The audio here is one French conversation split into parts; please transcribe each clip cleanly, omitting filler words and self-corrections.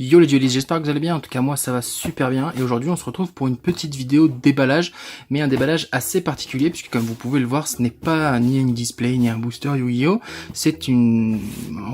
Yo les duelistes, j'espère que vous allez bien, en tout cas moi ça va super bien et aujourd'hui on se retrouve pour une petite vidéo déballage, mais un déballage assez particulier puisque comme vous pouvez le voir ce n'est pas ni une display ni un booster Yu-Gi-Oh, c'est un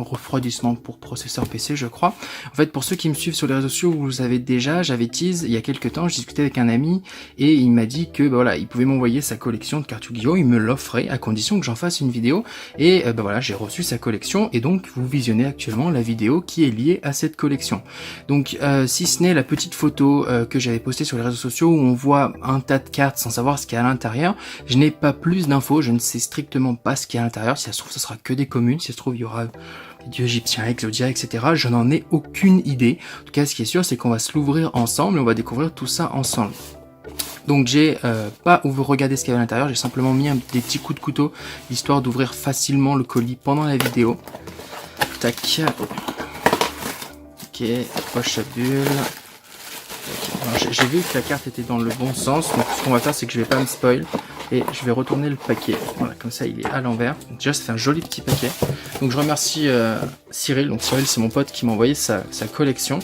refroidissement pour processeur PC je crois. En fait pour ceux qui me suivent sur les réseaux sociaux vous le savez déjà, j'avais tease il y a quelques temps, je discutais avec un ami et il m'a dit que voilà il pouvait m'envoyer sa collection de cartes Yu-Gi-Oh, il me l'offrait à condition que j'en fasse une vidéo et voilà j'ai reçu sa collection et donc vous visionnez actuellement la vidéo qui est liée à cette collection. Donc si ce n'est la petite photo que j'avais postée sur les réseaux sociaux où on voit un tas de cartes sans savoir ce qu'il y a à l'intérieur, je n'ai pas plus d'infos, je ne sais strictement pas ce qu'il y a à l'intérieur, si ça se trouve ça sera que des communes, si ça se trouve il y aura des dieux égyptiens, Exodia, etc. Je n'en ai aucune idée. En tout cas ce qui est sûr c'est qu'on va se l'ouvrir ensemble et on va découvrir tout ça ensemble. Donc j'ai pas où vous regardez ce qu'il y a à l'intérieur, j'ai simplement mis des petits coups de couteau histoire d'ouvrir facilement le colis pendant la vidéo. Tac. Ok, poche à bulles. Okay. J'ai vu que la carte était dans le bon sens, donc ce qu'on va faire c'est que je vais pas me spoil et je vais retourner le paquet. Voilà, comme ça il est à l'envers. Déjà ça fait un joli petit paquet. Donc je remercie Cyril, donc Cyril c'est mon pote qui m'a envoyé sa collection.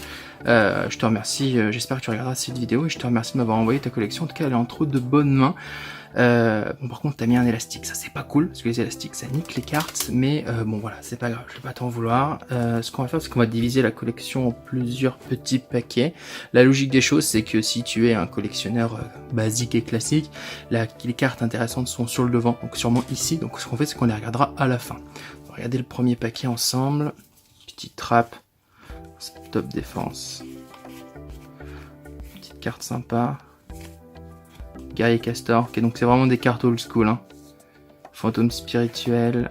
Je te remercie, j'espère que tu regarderas cette vidéo et je te remercie de m'avoir envoyé ta collection. En tout cas elle est entre de bonnes mains. Bon par contre t'as mis un élastique, ça c'est pas cool parce que les élastiques ça nique les cartes, mais bon voilà c'est pas grave, je vais pas t'en vouloir. Ce qu'on va faire c'est qu'on va diviser la collection en plusieurs petits paquets. La logique des choses c'est que si tu es un collectionneur basique et classique, les cartes intéressantes sont sur le devant, donc sûrement ici, donc ce qu'on fait c'est qu'on les regardera à la fin. On va regarder le premier paquet ensemble. Petite trappe, top défense, petite carte sympa. Guerrier Castor, ok donc c'est vraiment des cartes old school, hein. Fantôme spirituel,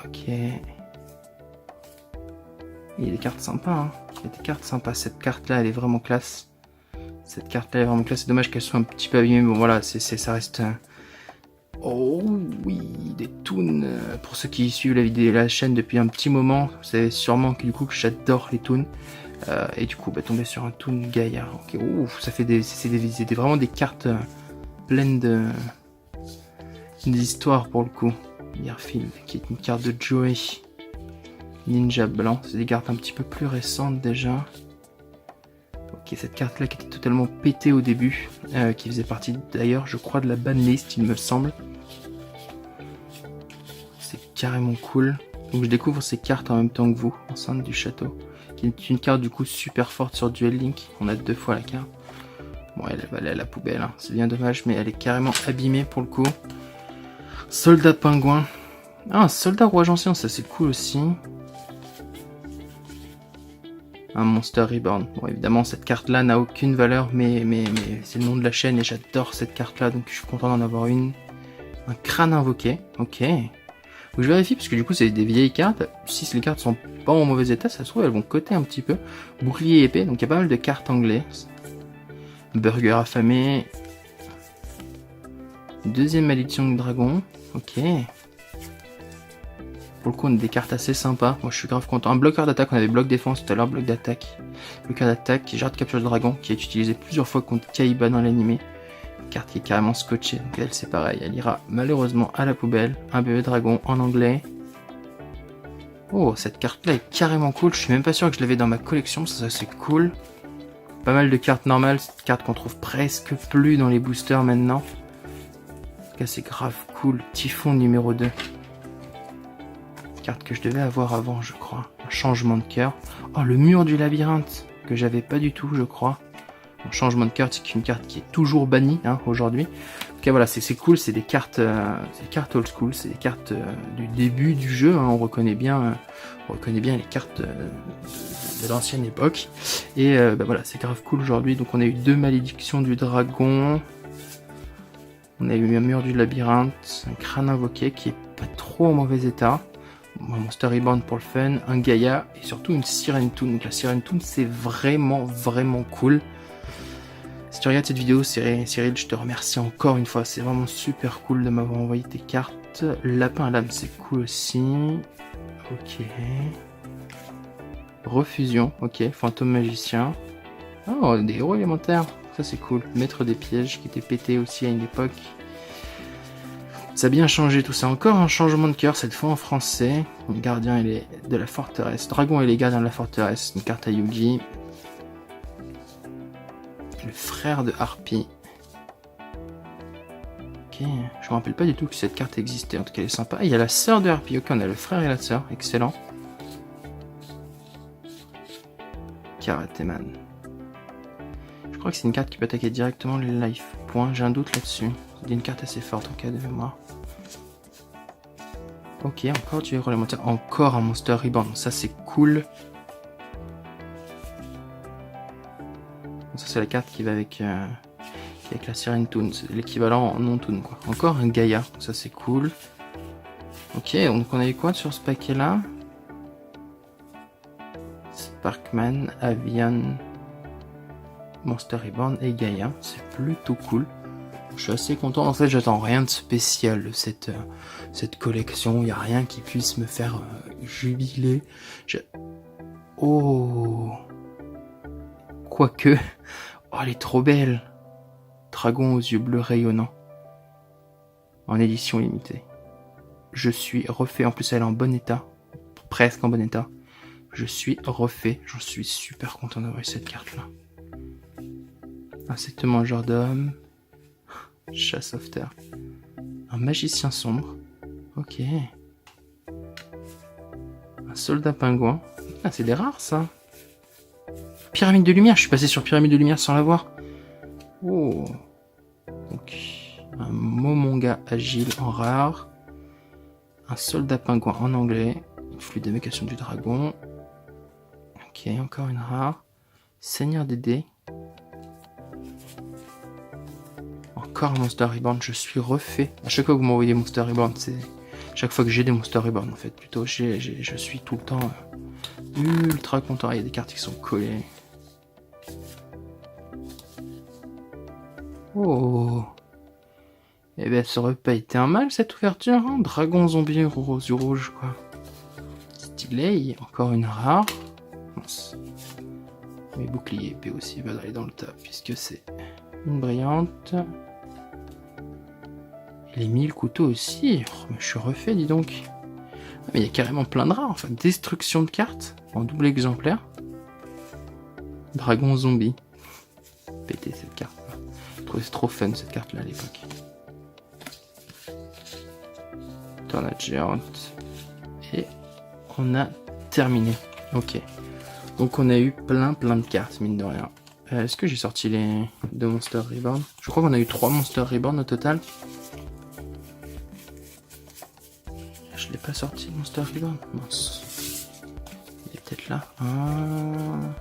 ok. Il y a des cartes sympas, hein. Il y a des cartes sympas, cette carte là elle est vraiment classe. Cette carte là est vraiment classe, c'est dommage qu'elle soit un petit peu abîmée, bon voilà, ça reste... Oh oui, des toons, pour ceux qui suivent la chaîne depuis un petit moment, vous savez sûrement que du coup que j'adore les toons. Et du coup bah, tomber sur un Toon Gaïa, ok, ouf, ça fait c'est vraiment des cartes pleines d'histoires pour le coup. Mirfield qui est une carte de Joey, Ninja blanc, c'est des cartes un petit peu plus récentes déjà. Ok, cette carte là qui était totalement pétée au début, qui faisait partie d'ailleurs je crois de la banlist il me semble. C'est carrément cool, donc je découvre ces cartes en même temps que vous, enceinte du château. Qui est une carte du coup super forte sur Duel Link, on a 2 fois la carte. Bon elle va aller à la poubelle, hein. C'est bien dommage mais elle est carrément abîmée pour le coup. Soldat pingouin, ah un soldat roi ancien, ça c'est cool aussi. Un Monster Reborn, bon évidemment cette carte là n'a aucune valeur mais c'est le nom de la chaîne et j'adore cette carte là donc je suis content d'en avoir une. Un crâne invoqué, ok. Donc je vérifie parce que du coup c'est des vieilles cartes, si les cartes sont pas en mauvais état, ça se trouve elles vont coter un petit peu. Bouclier épée, donc il y a pas mal de cartes anglaises. Burger affamé. Deuxième malédiction de dragon, ok. Pour le coup on a des cartes assez sympas, moi je suis grave content. Un bloqueur d'attaque, on avait bloc défense tout à l'heure, bloc d'attaque. Bloqueur d'attaque, jarre de capture de dragon, qui est utilisé plusieurs fois contre Kaiba dans l'animé. Carte qui est carrément scotchée, donc elle c'est pareil, elle ira malheureusement à la poubelle. Un bébé dragon en anglais. Oh cette carte là est carrément cool, je suis même pas sûr que je l'avais dans ma collection, ça c'est cool. Pas mal de cartes normales, cette carte qu'on trouve presque plus dans les boosters maintenant. En tout cas c'est grave cool, Typhon numéro 2. Carte que je devais avoir avant je crois, un changement de cœur. Oh le mur du labyrinthe, que j'avais pas du tout je crois. Bon, changement de carte, c'est une carte qui est toujours bannie hein, aujourd'hui. Ok voilà, c'est cool, c'est des cartes old school, c'est des cartes du début du jeu, hein, on reconnaît bien les cartes de l'ancienne époque. Et bah voilà, c'est grave cool aujourd'hui. Donc on a eu 2 malédictions du dragon, on a eu un mur du labyrinthe, un crâne invoqué qui est pas trop en mauvais état. Un Monster Reborn pour le fun, un Gaïa et surtout une Sirène Toon. Donc la Sirène Toon c'est vraiment cool. Si tu regardes cette vidéo, Cyril, je te remercie encore une fois. C'est vraiment super cool de m'avoir envoyé tes cartes. Lapin à lame, c'est cool aussi. Ok. Refusion, ok. Fantôme magicien. Oh, des héros élémentaires. Ça, c'est cool. Maître des pièges qui était pété aussi à une époque. Ça a bien changé tout ça. Encore un changement de cœur, cette fois en français. Gardien de la forteresse. Dragon et les gardiens de la forteresse. Une carte à Yugi. Le frère de Harpie. Ok, je me rappelle pas du tout que cette carte existait. En tout cas, elle est sympa. Il y a la sœur de Harpie. Ok, on a le frère et la sœur. Excellent. Karateman. Je crois que c'est une carte qui peut attaquer directement les life points. J'ai un doute là-dessus. C'est une carte assez forte en cas de mémoire. Ok, encore du héros élémentaire. Encore un Monster Reborn. Ça, c'est cool. Ça, c'est la carte qui va avec la Sirène Toon. C'est l'équivalent en non-Toon, quoi. Encore un Gaïa. Ça, c'est cool. Ok, donc on a eu quoi sur ce paquet-là? Sparkman, Avian, Monster Reborn et Gaïa. C'est plutôt cool. Je suis assez content. En fait, j'attends rien de spécial de cette collection. Il n'y a rien qui puisse me faire jubiler. Oh! Quoique. Oh, elle est trop belle. Dragon aux yeux bleus rayonnants. En édition limitée. Je suis refait. En plus, elle est en bon état. Presque en bon état. Je suis refait. J'en suis super content d'avoir eu cette carte-là. Insecte mangeur d'hommes. Chasse of terre. Un magicien sombre. Ok. Un soldat pingouin. Ah, c'est des rares, ça. Pyramide de lumière. Je suis passé sur Pyramide de lumière sans l'avoir. Oh. Donc, un Momonga agile en rare. Un soldat pingouin en anglais. Une flûte d'évocation du dragon. Ok, encore une rare. Seigneur des dés. Encore un Monster Reborn, je suis refait. À chaque fois que vous m'envoyez des Monster Reborn, c'est chaque fois que j'ai des Monster Reborn en fait. Plutôt, je suis tout le temps ultra content. Il y a des cartes qui sont collées. Oh. Eh ben, ça aurait pas été un mal cette ouverture. Hein. Dragon zombie aux yeux rouges, quoi. Stylé. Encore une rare. Mince. Mes boucliers épais aussi va aller dans le top puisque c'est une brillante. Les 1000 couteaux aussi. Oh, mais je suis refait, dis donc. Ah, mais il y a carrément plein de rares. Enfin, destruction de cartes en double exemplaire. Dragon zombie. Péter cette carte. Je trouvais c'est trop fun cette carte là à l'époque. Tornade géante. Et on a terminé. Ok. Donc on a eu plein de cartes, mine de rien. Est-ce que j'ai sorti les 2 Monster Reborn? Je crois qu'on a eu 3 Monster Reborn au total. Je l'ai pas sorti, Monster Reborn. Mince. Il est peut-être là. Ah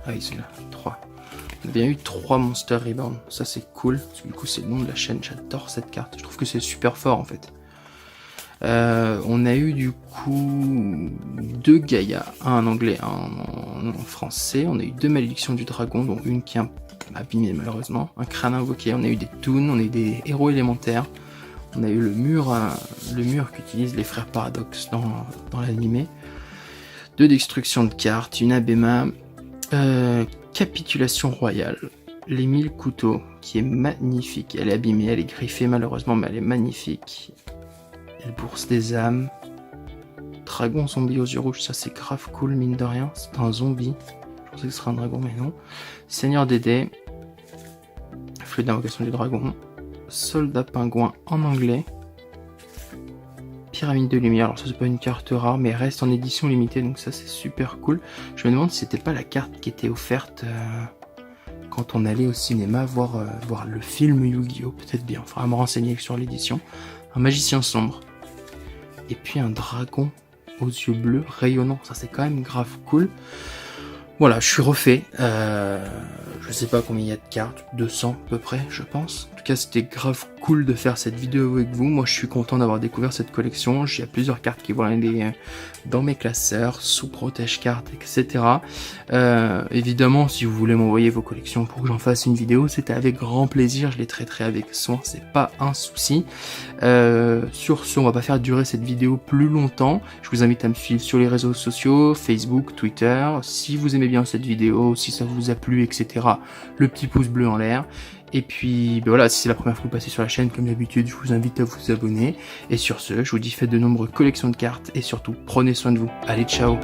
oui, c'est là. 3. On a bien eu 3 Monster Reborn. Ça, c'est cool. Parce que du coup, c'est le nom de la chaîne. J'adore cette carte. Je trouve que c'est super fort, en fait. On a eu, du coup, 2 Gaïa. Un en anglais, un en français. On a eu 2 Malédictions du Dragon, dont une qui est abîmée, malheureusement. Un crâne invoqué. On a eu des Toons. On a eu des héros élémentaires. On a eu le mur qu'utilisent les frères Paradox dans l'animé. 2 destructions de cartes, une Abema, capitulation royale, les 1000 couteaux, qui est magnifique. Elle est abîmée, elle est griffée malheureusement, mais elle est magnifique. Elle bourse des âmes. Dragon zombie aux yeux rouges, ça c'est grave cool, mine de rien. C'est un zombie. Je pensais que ce serait un dragon, mais non. Seigneur des dés. Flûte d'invocation du dragon. Soldat pingouin en anglais. Pyramide de lumière, alors ça c'est pas une carte rare mais elle reste en édition limitée donc ça c'est super cool. Je me demande si c'était pas la carte qui était offerte quand on allait au cinéma voir le film Yu-Gi-Oh! Peut-être bien, il faudra me renseigner sur l'édition. Un magicien sombre. Et puis un dragon aux yeux bleus rayonnants, ça c'est quand même grave cool. Voilà, je suis refait. Je sais pas combien il y a de cartes, 200 à peu près, je pense. En tout cas, c'était grave cool de faire cette vidéo avec vous. Moi, je suis content d'avoir découvert cette collection. Il y a plusieurs cartes qui vont aller dans mes classeurs, sous protège cartes, etc. Évidemment, si vous voulez m'envoyer vos collections pour que j'en fasse une vidéo, c'était avec grand plaisir. Je les traiterai avec soin, c'est pas un souci. Sur ce, on va pas faire durer cette vidéo plus longtemps. Je vous invite à me suivre sur les réseaux sociaux, Facebook, Twitter. Si vous aimez bien cette vidéo, si ça vous a plu, etc., le petit pouce bleu en l'air. Et puis ben voilà, si c'est la première fois que vous passez sur la chaîne, comme d'habitude, je vous invite à vous abonner. Et sur ce, je vous dis faites de nombreuses collections de cartes et surtout prenez soin de vous. Allez, ciao!